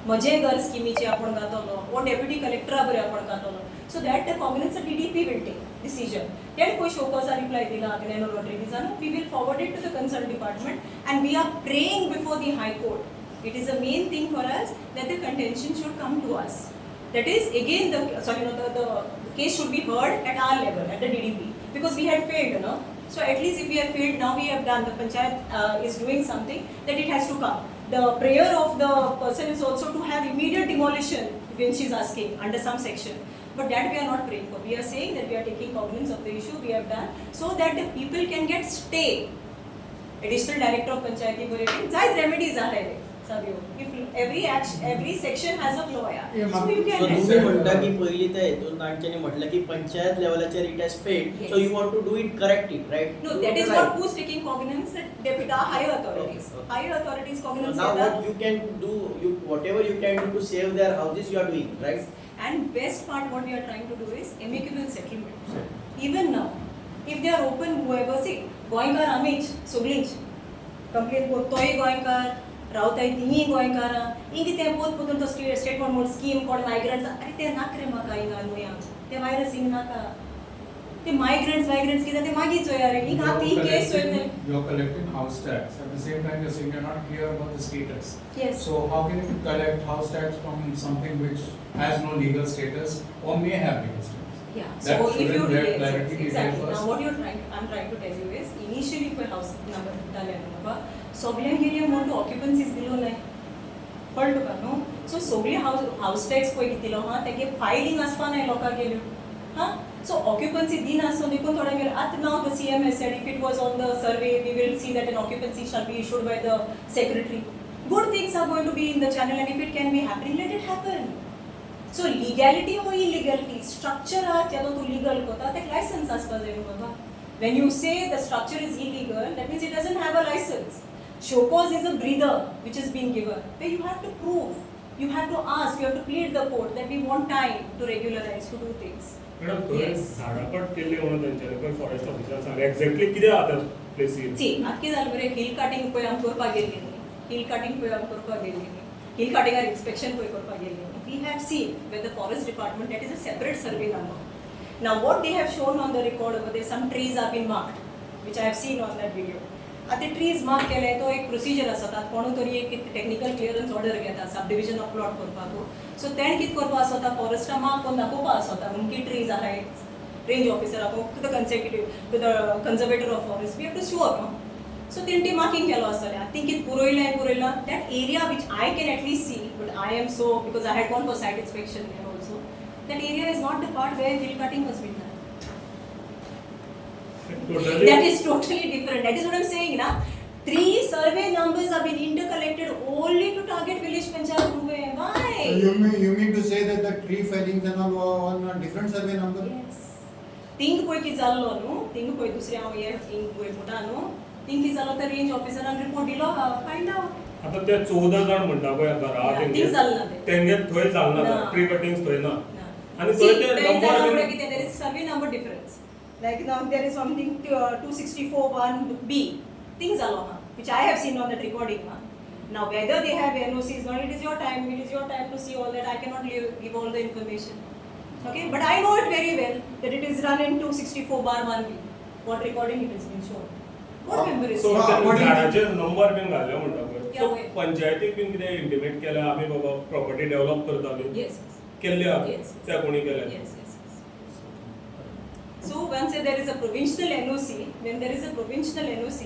म्हजे घर स्किमीचे आपण घातलो वो डेप्युटी कलेक्टरा बरें आपण घातलो so that the cognisance DDP will take decision. Then कोई शोकॉजा रिप्लाय दिला अग्नेनो रॉड्रिगीजानो we will forward it to the concerned department and we are praying before the High Court. It is a main thing for us that the contention should come to us. That is again the case should be heard at our level at the DDP because we had failed, you know. So at least if we have failed, now we have done. The panchayat is doing something that it has to come. The prayer of the person is also to have immediate demolition when she is asking under some section. But that we are not praying for. We are saying that we are taking cognizance of the issue we have done so that the people can get stay. Additional Director of Panchayati Board, जायत remedies आहे सगळ्यो. If every section has a flaw, so you can. So तुम्ही म्हणता की पहिली त्या हेतून तांच्यानी म्हटलं की panchayat लेवलाचेर it has failed, so you want to do it, correct it, right? No, that is what who's taking cognizance. Deputy higher authorities. Okay. Higher authorities cognizance. Now what you can do, whatever you can do to save their houses, you are doing, right? And best part what we are trying to do is amicable settlement. Even now, if they are open, whoever say, Goinkar Amich, Suglins, complain both Toy Goinkar, Rautai Tingi Goinkara, Ingi te both put on the statement mode scheme called migrants, are they nakre makaina noya, the virus in naka. The migrants ki the magi soyare, in happy case you're collecting house tax. At the same time, you're saying you're not clear about the status. Yes. So how can you collect house tax from something which has no legal status or may have legal status? Yeah. That So if you shouldn't get clarity yes, exactly. first. Now what I'm trying to tell you is initially for house number dale सगळ्यांक मोठो ऑक्युपन्सीज दिलो नाही कळ्ळो तुका न्हू सो सगळी house tax पळय दिलो हा तेगे फायलिंग आसपा नाही लोकांक गेल्यो हा सो ऑक्युपन्सी दिन आसो देखून थोडे गेले आतां नाव the CM has said if it was on the survey we will see that an occupancy shall be issued by the secretary. Good things are going to be in the channel and if it can be happening let it happen. So legality or illegality structure हा जेन्ना तूं legal करता तेका licence आसपा जाय न्हू बाबा. When you say the structure is illegal that means it doesn't have a license. Show cause is a breather which is being given where you have to prove, you have to ask, you have to plead the court that we want time to regularize, to do things. Madam, झाडापट केले म्हणून त्यांच्याकडे forest officer सांगले exactly किती आहा प्लेसीर सी आता कितें जालें बरें हिल काटिंग पळय आमी करपाक गेल्ली न्ही हिल काटिंग पळय आमी करपाक गेल्ली न्ही हिल काटिंगार इन्स्पेक्शन पळय करपाक गेल्ली न्ही we have seen with the forest department that is a separate survey number नाव what they have shown on the record over there some trees are been marked which I have seen on that video आता trees mark केले तो एक procedure आसा तातूंत कोण तरी एक टेक्निकल क्लियरन्स ऑर्डर घेता सब डिविजन ऑफ प्लॉट करपाक सो तेणें कितें करपा आसता फॉरेस्टा मार्क करून दाखोवपा आसता अमकी ट्रीज आहाय रेंज ऑफिसराक to the consecutive to the conservator of forest we have to sure no so तेणी मार्किंग केलो आसतलें आतां ती कितें पुरयलें that area which I can at least see but I am so because I had gone for site inspection there also that area is not the part where hill cutting was been done. That is totally different. That is what I'm saying, na. 3 survey numbers have been intercollected only to target village panchayat Mumbai. Why? You mean to say that the tree fellings and all were on a different survey number? Yes. Think poi ki jallo nu. Think poi dusre हांव ये think poi मोठा नु. Think ki jallo तर range ऑफिसरान report दिलो find out. आता ते 14 जण म्हणटा पळय घरा तेंगे थंय जालना ट्री कटिंग्स थंय ना आणि See, थंय ते number there is survey number difference. Like now there is something 264(1)B. Things are which I have seen on that recording. Now whether they have NOCs or not, it is your time. It is your time to see all that. I cannot give all the information. Okay, but I know it very well that it is run in 264(1)B. What recording it has been shown. What member is? सो झाडाचे number been घाल्ले म्हणटा पळय सो Yeah, पंचायतीक been कितें intimate केला आमी बाबा property develop करता been Yes. केल्ले आहा Yes. त्या कोणी केले Yes. So once there is a provincial NOC, when there is a provincial NOC,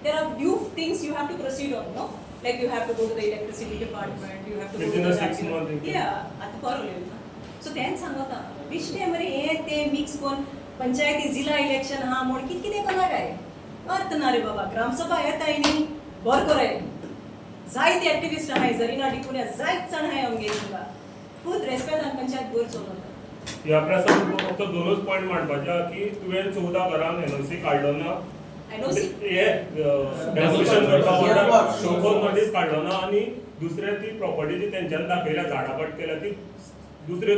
there are few things you have to proceed on, no? Like you have to go to the electricity department, you have to Within go to a 6 the month. Yeah, आता परवलेलं ना. So then सांगता, which time मरे हे ते mix कोण पंचायती जिल्हा election हा म्हण किती कोणा काय? अर्थ ना रे बाबा, ग्रामसभा येता न्ही, बर करे. जायते ऍक्टिव्हिस्ट आहे जरीना डिकुन्या जायत जण आहे आमगे हिंगा. खूप रेस्पेक्ट आणि पंचायत बर चलता. ह्या प्रसंग फक्त दोनच पॉइंट मांडपाचे की तुवें 14 घरांक एनओसी काढलो ना NOC? हे डेमोलिशन करपाक ऑर्डर शोकोज नोटीस काढलो ना आणि दुसरे ती प्रॉपर्टी जी तेंच्यान दाखयल्या झाडापट केल्या ती दुसरे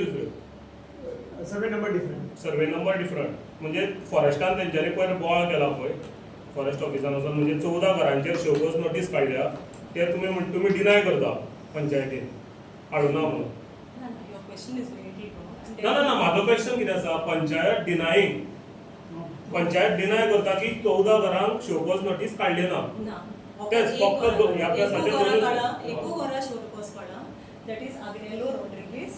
Survey number different. Survey number different म्हणजे फॉरेस्टान तेंच्यांनी पयर बोळ केला पळय फॉरेस्ट ऑफिसान वचून म्हणजे 14 घरांचेर शोकोज नोटीस काडल्या ते तुम्ही डिनाय करता पंचायतीन हाडूना म्हणून. Your question is very wrong. And ना ना ना माझो क्वेश्चन कितें आसा पंचायत डिनायिंग पंचायत डिनाय करता की 14 घरांक शोकॉज नोटीस काडली ना. ना. तेच फक्त ह्या केसाचे दोनूच. एको घरा शोरकोस काढा. That is Agnello Rodriguez.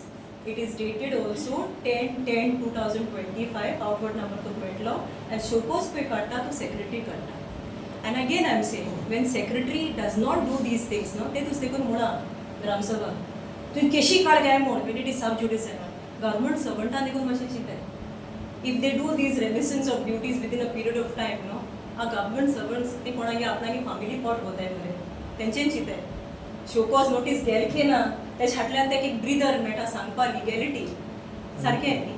It is dated also 10/10/2025. Outward number to मेळटलो. And शोकॉज पे काढता तो secretary काढता. And again I am saying, when secretary does not do these things, no, ते दुसरे कोण म्हणा ग्रामसभा. तू केशी काढ गाय म्हण when it is sub judice. Government servant देखून मातशें चिंताय. If they do these reminiscence of duties within a period of time, no, a government servants ते कोणागे आपणागे family pot होताय मरे तेंचेन चिंताय शोकॉज नोटीस गेलखे ना तेच हाटल्यान तेक एक ब्रीदर मेळटा सांगपा लिगॅलिटी सारकें न्ही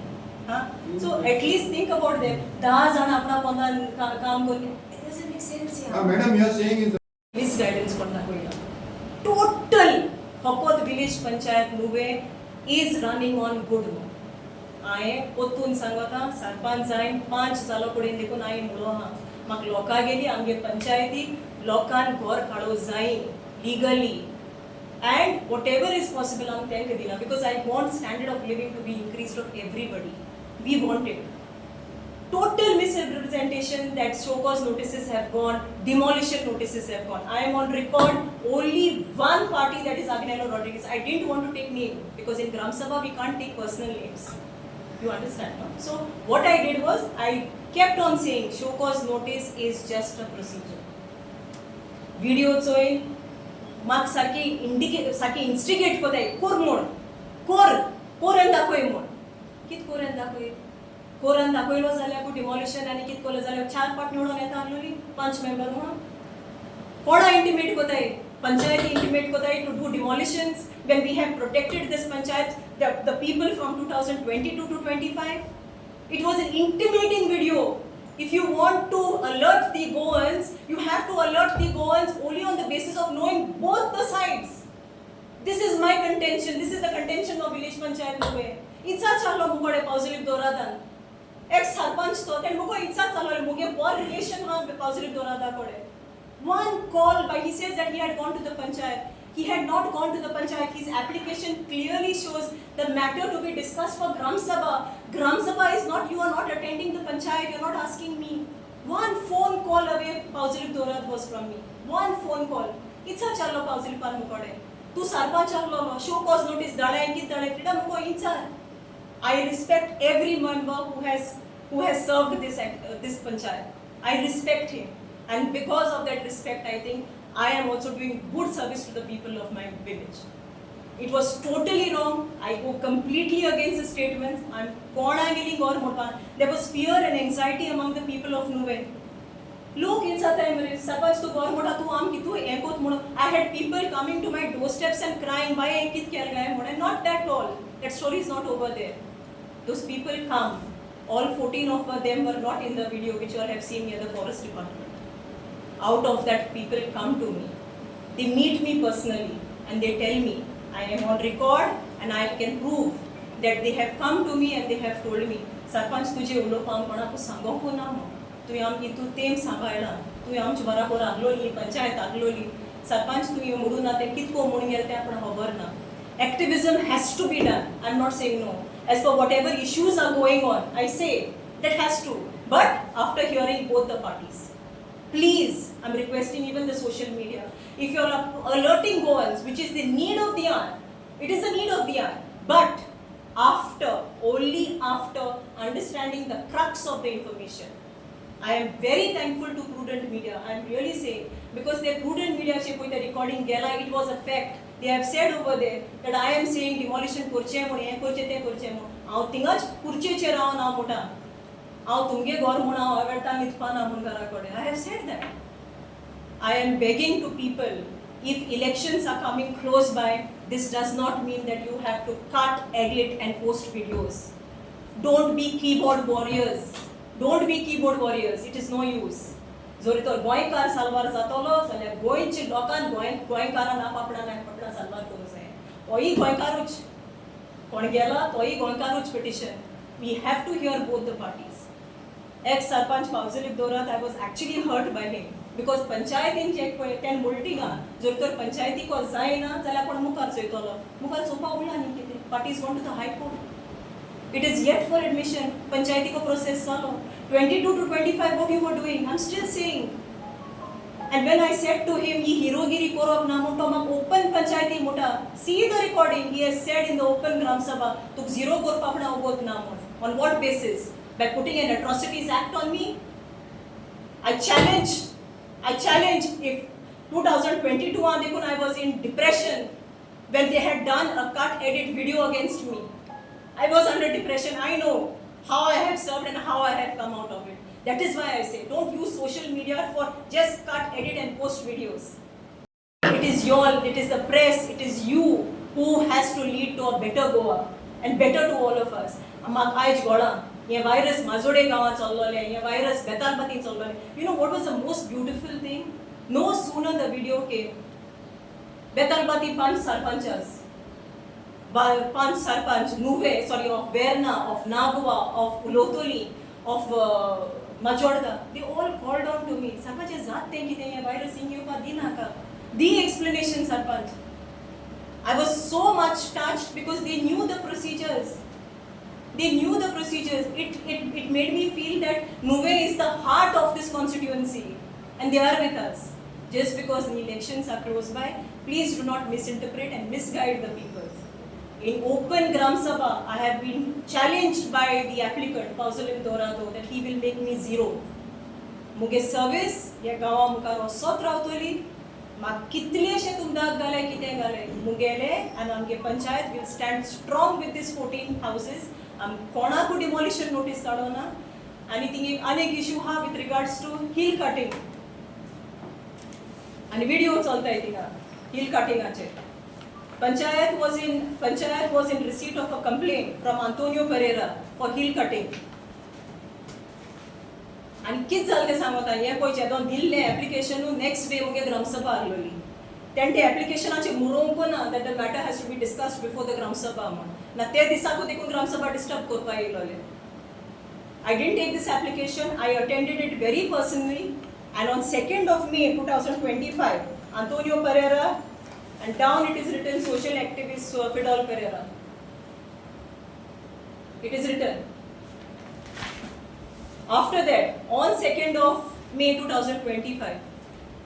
हां so at least think about them 10 जाण आपणा पोंदान काम करले इट डजंट मेक सेन्स या Madam, you are saying is misguidance कोण दाखयला टोटल हकोत विलेज पंचायत नुवे इज रनिंग ऑन गुड हांवें पोतून सांगता सरपंच जायन 5 सालां फुडें देखून हांवें म्हणलो आहा म्हाका लोकां गेली आमगे पंचायतीक लोकांन घर काडो जाय legally and whatever is possible हांव तेंकां दिला because I want standard of living to be increased of everybody we want it total misrepresentation that show cause notices have gone, demolition notices have gone. I am on record, only one party, that is Agnello Rodriguez. I didn't want to take name because in Gram Sabha we can't take personal names. You understand, no? So what I did was I kept on saying show cause notice is just a procedure. Video choin, mark sarki instigate kotai, kor mod, koran dakoy mod. Kit koran dakoy? कोरान दाखयलो जाल्यार को demolition आनी कितें केलो जाल्यार 4 पाट निवडून येता आसलोली 5 member म्हणून कोणा इंटिमेट कोताय पंचायती इंटिमेट कोताय to do demolitions when we have protected this panchayat the people from 2022 to 25 it was an intimating video. If you want to alert the Goans you have to alert the Goans only on the basis of knowing both the sides. This is my contention, this is the contention of village panchayat नुवे इचा चाललो मुकोडे पावसलीप दोरादान एक सरपंच तो तेन मुको इच्छा चालवले मुगे ball relation हा positive दोरादा कोडे one call by he says that he had gone to the panchayat he had not gone to the panchayat his application clearly shows the matter to be discussed for gram sabha is not you are not attending the panchayat you are not asking me one phone call away positive dorad was from me one phone call इच्छा चाललो positive par मुकोडे तू सरपंच चाललो show cause notice दाळे की दाळे freedom मुको इच्छा I respect every member who has served this panchayat. I respect him, and because of that respect, I think I am also doing good service to the people of my village. It was totally wrong. I go completely against the statements. I'm kona geli gaur mota. There was fear and anxiety among the people of Nuve. Look inside the emirates. Suppose to gaur mota tu am kitu ekot mono. I had people coming to my doorsteps and crying, "Why ekit kya gaya mona?" Not that all. That story is not over there. Those people come. All 14 of them were not in the video which you all have seen near the forest department. Out of that, people come to me. They meet me personally and they tell me, I am on record and I can prove that they have come to me and they have told me, Sarpanch tujhe ulopam pana ko sango ko na mo. Tu yam ki tu tem sangaila. Tu yam chbara ko agloli panchayat agloli. Sarpanch tu ye mudu na te kit ko mudun gelte apna hover na. Activism has to be done. I am not saying no. As for whatever issues are going on, I say that has to. But after hearing both the parties, please, I'm requesting even the social media, if you're alerting Goans, which is the need of the hour, it is the need of the hour. But only after understanding the crux of the information. I am very thankful to Prudent Media. I am really saying because the Prudent Media che koi the recording gela, it was a fact. They have said over there that I am saying demolition kurche mo ye kurche te kurche mo aw tingach kurche che raw na mota aw tumge gor mona averta mitpana mun gara kode. I have said that. I am begging to people, if elections are coming close by, this does not mean that you have to cut, edit and post videos. Don't be keyboard warriors. Don't be keyboard warriors. It is no use. जोरी तो गोंयकार सालवार जातलो जाल्यार गोंयच्या लोकांक गोंयकारान आपणा सालवार करूं जाय तोय गोंयकारूच कोण गेला तोय गोंयकारूच petition we have to hear both the parties ex sarpanch पावजलीप दोरात I was actually hurt by him because पंचायतीन जे पळय त्यान मुल्टिंगा जर तर पंचायतीको जायना जाल्यार आपण मुखार चोयतलो मुखार चोवपा उरला न्ही कितें party is gone to the high court it is yet for admission पंचायतीको प्रोसेस जालो 22 to 25 what you were doing I'm still saying and when I said to him he hirogiri korop na monto mak open panchayati mota see the recording he has said in the open gram sabha tuk zero korpa apna ogot na on what basis by putting an atrocities act on me I challenge if 2022 dekun I was in depression when they had done a cut edit video against me I was under depression I know how I have served and how I have come out of it. That is why I say, don't use social media for just cut, edit and post videos. It is the press, it is you who has to lead to a better Goa and better to all of us. Amak aaj goda, ye virus Mazode gawa challole, ye virus Betalpati challole. You know what was the most beautiful thing? No sooner the video came, Betalpati Panch Sarpanchas, Panch Sarpanch, of Verna, of Nagua, of Ulotoli, of Majorda, they all called on to me. Sarpanch zaat tenki de virus inge upa dinaka. The explanation Sarpanch. I was so much touched because they knew the procedures. It made me feel that Nuve is the heart of this constituency and they are with us. Just because the elections are close by, please do not misinterpret and misguide the people. In open Gram Sabha, I have been challenged by the applicant, Pausalim Dorado, that he will make me zero. Muge service, ya gawa mukaro sot rautoli, ma kitle she tumdak galay kite galay, mugele, and amge panchayat will stand strong with these 14 houses. Am kona ko demolition notice kadona. Anything, anek issue ha with regards to heel cutting. And video chalta hai tinga, heel cutting ache. Panchayat was in receipt of a complaint from Antonio Pereira for heel cutting. And कित जाल ते सांगता हे पळय जेदो दिल्ले application next day मुगे ग्राम सभा आसलोली तेंटे एप्लिकेशनाचे मुरोंक ना that the matter has to be discussed before the ग्राम सभा म्हण ना ते दिसाकू देखून ग्राम सभा डिस्टर्ब करपा येयलोले I didn't take this application I attended it very personally and on 2nd of May 2025 Antonio Pereira and down it is written social activist Fidel Pereira. It is written. After that, on 2nd of May 2025,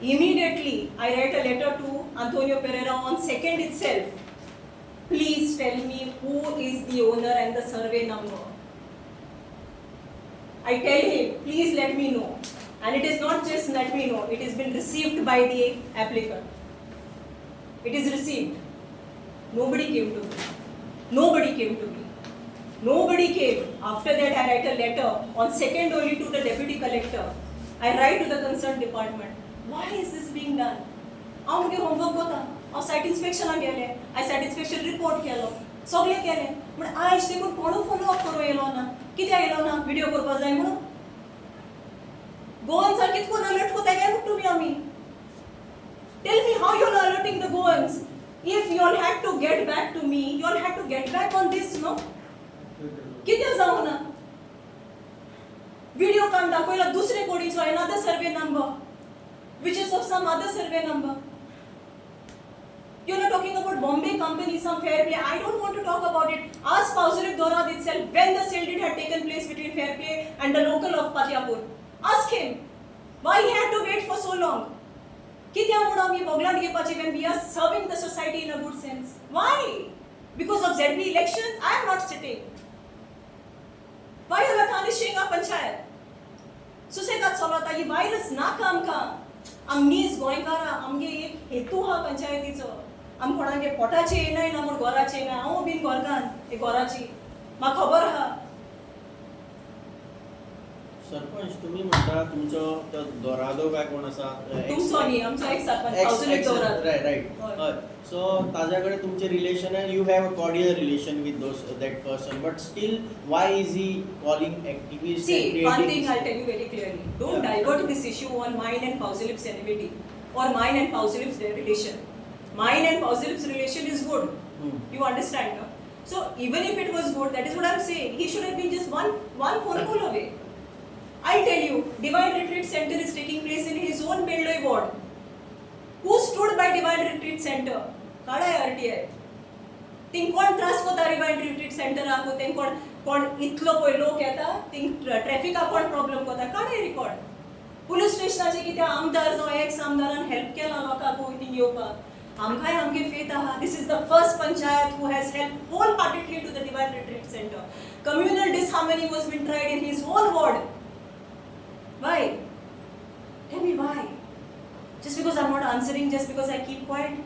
immediately I write a letter to Antonio Pereira on 2nd itself. Please tell me who is the owner and the survey number. I tell him, please let me know. And it is not just let me know, it has been received by the applicant. It is received. Nobody came to me. Nobody came. After that, I write a letter on 2nd only to the deputy collector. I write to the concerned department. Why is this being done? आमगे homework होता. और site inspection गेले. I site inspection report केलो. सगळे केले. पण आज देखून कोण follow up करू येलो ना. कित्याक येलो ना? Video करपा जाय म्हणून. गोवन्स are कितकोन alert होता काय तुम्ही आमी? Tell me how you are alerting the Goans. If you all had to get back to me, you all had to get back on this, no? किती जाऊ ना? Video काम दाखवला दुसरे कोडीचो another survey number, which is of some other survey number. You are not talking about Bombay company, some fair play. I don't want to talk about it. Ask Pausalim Dorad itself when the sale deed had taken place between fair play and the local of Patiapur. Ask him why he had to wait for so long. When we are serving the society in a good sense. Why? Because of ZB elections, I am not sitting. Why are you punishing a panchayat? Susegat solata, ye virus na kam ka. Amnis goinkara, amge hetu ha panchayaticho. Am kodange potache enai namur gorache na, amo bin gorgan, e gorachi. Ma khabar ha. Sarpanch तुम्ही म्हणता तुमचो तो दोरादो काय कोण आसा तुमचो न्ही आमचो एक सरपंच पावसुलीक दोराद राइट हय सो ताज्या कडेन तुमचे रिलेशन आनी you have a cordial relation with that person but still why is he calling activist See, one thing I'll tell you very clearly. Don't divert this issue on mine and Pausilip's enmity or mine and Pausilip's relation. Mine and Pausilip's relation is good. You understand, no? So even if it was good, that is what I'm saying. He should have been just one phone call away. I'll tell you, Divine Retreat Center is taking place in his own Belloy ward. Who stood by Divine Retreat Center? काढाय RTI. Thing कोण त्रास कोता Divine Retreat Center आको thing कोण इतलो पळय लोक येता थिंग ट्रॅफिका कोण प्रॉब्लेम कोता काढाय रिकॉर्ड. पुलीस स्टेशनाचे कितें आमदार जो एक्स आमदारान हेल्प केला लोकांक थिंग येवपाक. आमकांय आमगे फेथ आहा. This is the first panchayat who has helped wholeheartedly to the Divine Retreat Center. Communal disharmony was been tried in his own ward. Why? Tell me why? Just because I'm not answering, just because I keep quiet?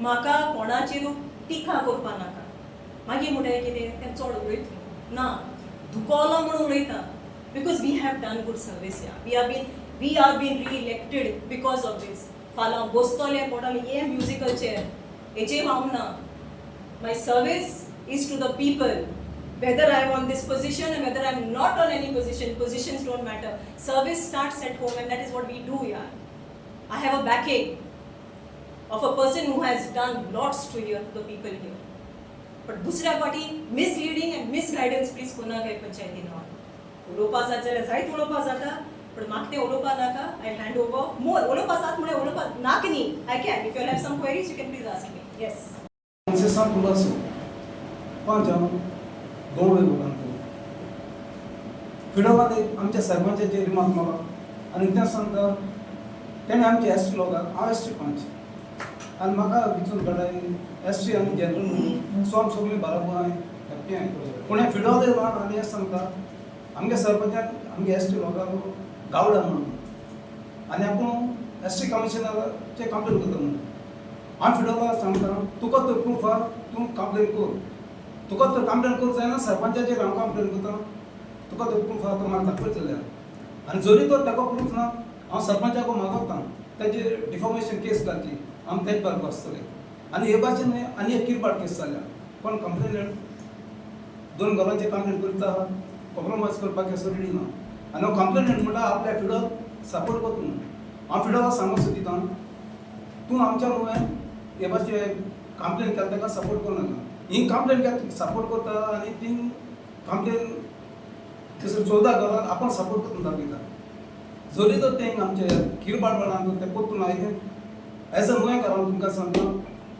म्हाका कोणाचेर टिका करपा नाका. मागीर म्हणटा कितें तें चड उलयता. ना, दुखोलो म्हणून उलयता. Because we have done good service here. We are being re-elected because of this. फाल्यां बसतले पोटाले ये म्युजिकल चेयर हेजे हांव ना. My service is to the people. Whether I am on this position and whether I am not on any position, positions don't matter. Service starts at home and that is what we do here. I have a backing of a person who has done lots to the people here. But दुसऱ्या पाटी misleading and misguidance please कोणा काय पंचायतीन उलोवपा जाता जाल्यार जायत उलोवपा जाता. पण म्हाका तें उलोवपा नाका. I hand over more. उलोवपा जाता म्हळ्यार उलोवपा नाका न्ही. I can. If you have some queries, you can please ask me. Yes. concessão população. पंचांग गोड लोकांक फिडोवाले आमच्या सरपंचाचे रिमार्क मला आनी तें सांगता तेणें आमचे एसटी लोकांक हांव एसटी पंच आनी म्हाका विचून कळ्ळें एसटी आनी जनरल म्हणून सो आमी सगळीं बराबर हांवें पूण हें फिडोवाले लोक आनी हें सांगता आमगे सरपंचान आमगे एसटी लोकांक गावडा म्हणून आनी आपूण एसटी कमिशनराचे कंप्लेन करता म्हणून हांव फिडोवाला सांगता तुका तर प्रूफ आहा तूं कंप्लेन कर. तुका तर कंप्लेन करूंक जायना सरपंचाचेर हांव कंप्लेन करता. तुका तर प्रूफ आहा तो म्हाका दाखयतले आनी जरी तर ताका प्रूफ ना हांव सरपंचाक मागता ताजेर डिफॉमेशन केस घालची आमी तेच बारको आसतले. आनी हे भाशेन आनी एक किरपाट केस जाल्या पण कंप्लेन दोन घरांचे कंप्लेन करता कॉम्प्रोमायज करपाक असो रेडी ना. आनी हांव कंप्लेन म्हणटा आपल्या फिडो सपोर्ट करता म्हणून हांव फिडोला सांगूंक सोदिता तूं आमच्या नुवें हे भाशे कंप्लेन केला ताका सपोर्ट करनाका. ही कंप्लेन केला सपोर्ट करता आनी ती कंप्लेन थंयसर 14 घरांक आपण सपोर्ट करून दाखयता. जरी तर तें आमचे किरपाट वाडान तें परतून आयलें एज अ नुवें घरान तुमकां सांगता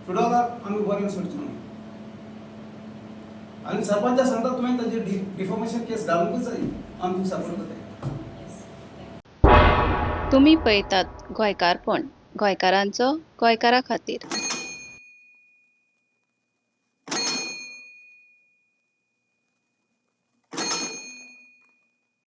फिडोलाक आमी बरें सोडचें ना. आनी सरपंचा सांगता तुवें ताजेर डिफॉमेशन केस घालूंकूच जाय आमी तुका सपोर्ट करता. तुम्ही पळयतात गोंयकारपण गोंयकारांचो गोंयकारा खातीर.